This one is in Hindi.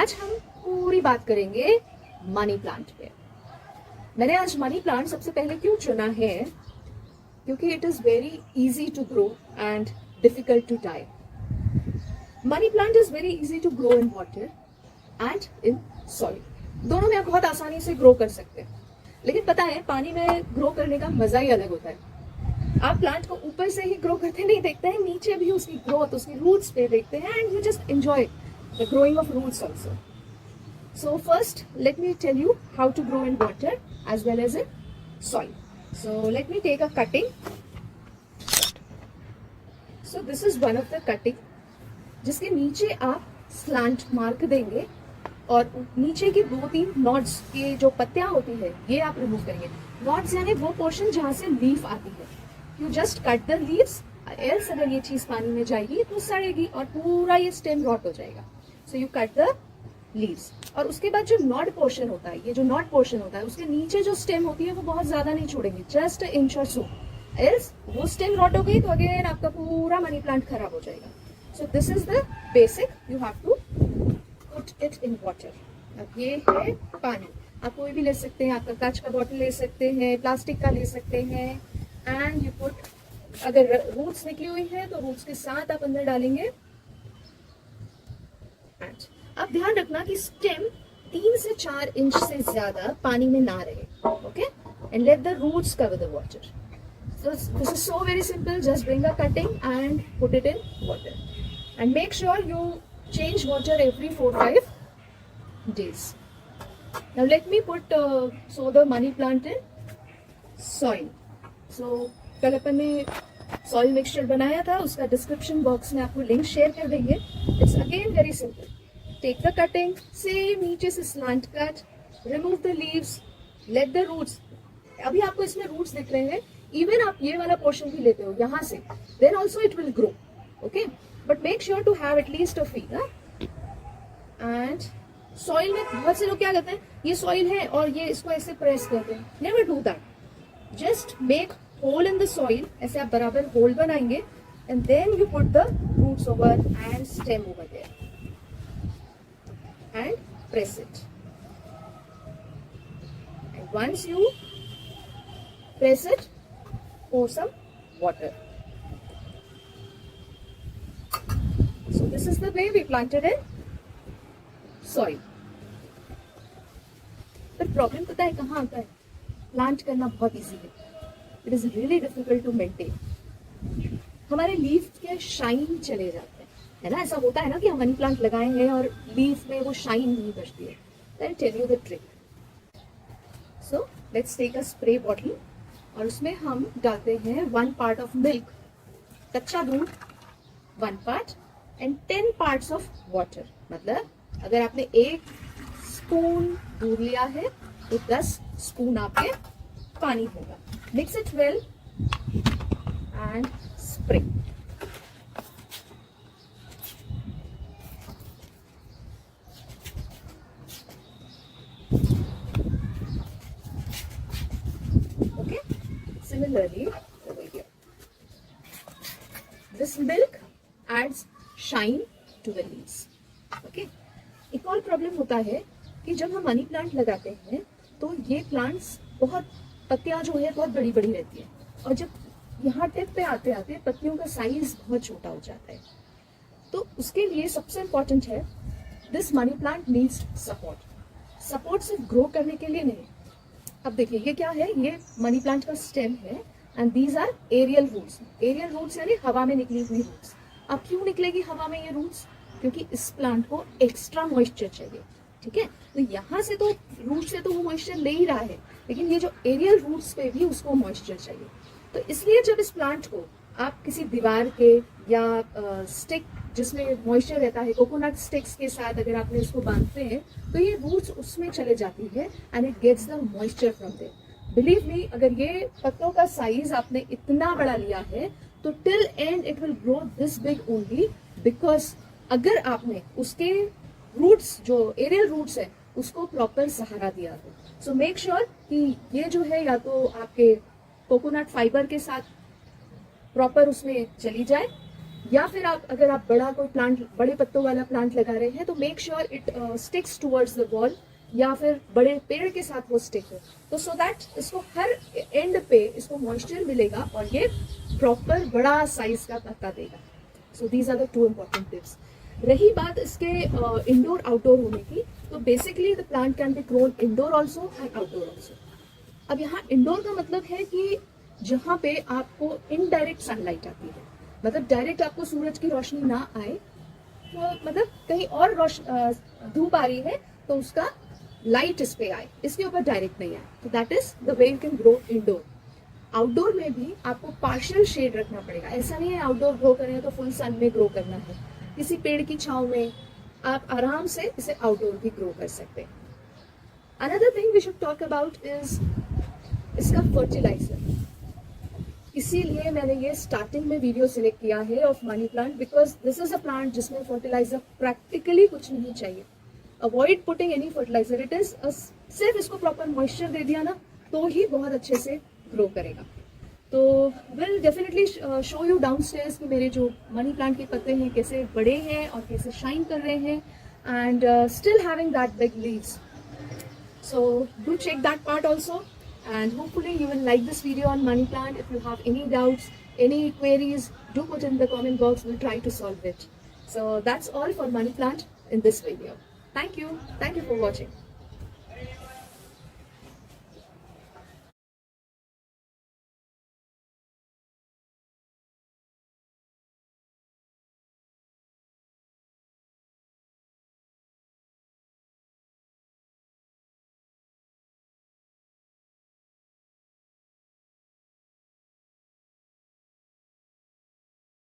आज हम पूरी बात करेंगे मनी प्लांट पे। मैंने आज मनी प्लांट सबसे पहले क्यों चुना है, क्योंकि it is very easy to grow and difficult to die. Money plant is very easy to grow in water and in soil, दोनों में आप बहुत आसानी से ग्रो कर सकते हैं। लेकिन पता है पानी में ग्रो करने का मजा ही अलग होता है। आप प्लांट को ऊपर से ही ग्रो करते नहीं देखते हैं, नीचे भी उसकी ग्रोथ, उसकी रूट्स पे देखते हैं, and you just enjoy the growing of roots also. So first, let me tell you how to grow in water as well as in soil. So let me take a cutting. So this is one of the cutting, जिसके नीचे आप slant mark देंगे और नीचे की 2-3 नॉड्स के जो पत्तियां होती है ये आप रिमूव करेंगे। नॉड्स यानी वो पोर्शन जहाँ से लीफ आती है। You just cut the leaves, else अगर ये चीज पानी में जाएगी तो सड़ेगी और पूरा ये स्टेम रॉट हो जाएगा। So you cut the leaves और उसके बाद जो नॉड पोर्शन होता है, ये जो नॉड पोर्शन होता है उसके नीचे जो स्टेम होती है वो बहुत ज्यादा नहीं छोड़ेंगे, जस्ट इंच और सो, एल्स वो स्टेम रॉट हो गई तो अगेन आपका पूरा मनी प्लांट खराब हो जाएगा। So this is the basic, you have to put it in water. अब ये है पानी, आप कोई भी ले सकते हैं, आपका कांच का बॉटल ले सकते हैं, प्लास्टिक का ले सकते हैं, एंड यू पुट, अगर रूट्स निकली हुई है तो रूट्स के साथ आप अंदर डालेंगे। एंड अब ध्यान रखना कि स्टेम 3 से 4 इंच से ज्यादा पानी में ना रहे, okay, and let the roots cover the water. So this is so very simple, just bring a cutting and put it in water and make sure you change water every 4-5 days. Now let me put sow the money plant in soil. So कल अपन ने सॉइल मिक्सचर बनाया था, उसका डिस्क्रिप्शन बॉक्स में आपको लिंक शेयर कर देंगे। It's again very simple, take the cutting, same नीचे से slant cut, remove the leaves, let the roots, अभी आपको इसमें रूट्स दिख रहे हैं, इवन आप ये वाला पोर्शन भी लेते हो यहाँ से, then also it will grow, okay, but make sure to have at least a feet. And soil में बहुत से लोग क्या करते हैं, ये सॉइल है और ये इसको ऐसे प्रेस करते हैं, never do that, just make hole in the soil, ऐसे आप बराबर होल बनाएंगे and then you put the roots over and stem over there and press it, and once you press it, pour some water. So this is the way we planted in soil. पर प्रॉब्लम पता है कहाँ आता है, प्लांट करना बहुत इजी है, it is really difficult to maintain. हमारे लीफ के शाइन चले जाते हैं, है ना, ऐसा होता है ना कि हम मनी प्लांट लगाए हैं और लीफ में वो शाइन नहीं बचती है। I'll tell you the trick. So let's take a spray bottle और उसमें हम डालते हैं 1 part of milk, कच्चा दूध 1 part and 10 parts of water। मतलब अगर आपने 1 स्पून दूध लिया है तो 10 स्पून आपके पानी होगा। Mix it well and spray. Okay, similarly over here, this milk adds shine to the leaves. Okay, एक और प्रॉब्लम होता है कि जब हम मनी प्लांट लगाते हैं तो ये प्लांट्स बहुत, पत्तियां जो है बहुत बड़ी बड़ी रहती है और जब यहाँ टिप पे आते आते पत्तियों का साइज बहुत छोटा हो जाता है। तो उसके लिए सबसे इम्पोर्टेंट है, this money plant needs support. Support सिर्फ ग्रो करने के लिए नहीं। अब देखिए ये क्या है, ये मनी प्लांट का स्टेम है and these are aerial roots. Aerial roots यानी हवा में निकली हुई रूट्स। अब क्यों निकलेगी हवा में ये रूट्स, क्योंकि इस प्लांट को एक्स्ट्रा मॉइस्चर चाहिए, ठीक है। तो यहाँ से तो रूट से तो वो मॉइस्चर ले ही रहा है, लेकिन ये जो एरियल रूट्स पे भी उसको मॉइस्चर चाहिए। तो इसलिए जब इस प्लांट को आप किसी दीवार के या स्टिक जिसमें मॉइस्चर रहता है, कोकोनट स्टिक्स के साथ अगर आपने इसको बांधते हैं तो ये रूट्स उसमें चले जाती है and it gets the moisture from there. Believe me, अगर ये पत्तों का साइज आपने इतना बड़ा लिया है तो till and it will grow this big only, because अगर आपने उसके रूट्स, जो एरियल रूट्स है, उसको प्रॉपर सहारा दिया हो। सो मेक श्योर कि ये जो है या तो आपके कोकोनट फाइबर के साथ प्रॉपर उसमें चली जाए, या फिर आप अगर आप बड़ा कोई प्लांट, बड़े पत्तों वाला प्लांट लगा रहे हैं तो make sure it sticks towards the wall, या फिर बड़े पेड़ के साथ वो स्टिक हो, तो सो दैट इसको हर एंड पे इसको मॉइस्चर मिलेगा और ये प्रॉपर बड़ा साइज का पत्ता देगा। So these are the 2 important tips. रही बात इसके इंडोर आउटडोर होने की, तो basically the plant can be grown indoor also and outdoor also. अब यहाँ इंडोर का मतलब है कि जहाँ पे आपको इनडायरेक्ट सनलाइट आती है, मतलब डायरेक्ट आपको सूरज की रोशनी ना आए, तो मतलब कहीं और धूप आ रही है तो उसका लाइट इस पे आए, इसके ऊपर डायरेक्ट नहीं आए, तो that is the way you can grow indoor. Outdoor में भी आपको पार्शियल शेड रखना पड़ेगा, ऐसा नहीं है आउटडोर ग्रो करें तो फुल सन में ग्रो करना है, किसी पेड़ की छांव में आप आराम से इसे आउटडोर भी ग्रो कर सकते हैं। Another thing we should talk about is इसका फर्टिलाइजर। इसीलिए मैंने ये स्टार्टिंग में वीडियो सिलेक्ट किया है of money plant, because this is a plant जिसमें फर्टिलाइजर प्रैक्टिकली कुछ नहीं चाहिए। Avoid putting any fertiliser, it is सिर्फ इसको प्रॉपर मॉइस्चर दे दिया ना तो ही बहुत अच्छे से ग्रो करेगा। तो will definitely show you downstairs कि मेरे जो मनी प्लांट के पत्ते हैं कैसे बड़े हैं और कैसे शाइन कर रहे हैं, and still having that big leaves. So do check that part also, and hopefully you will like this video on money plant. If you have any doubts, any queries, do put in the comment box, we'll try to solve it. So that's all for money plant in this video. Thank you for watching.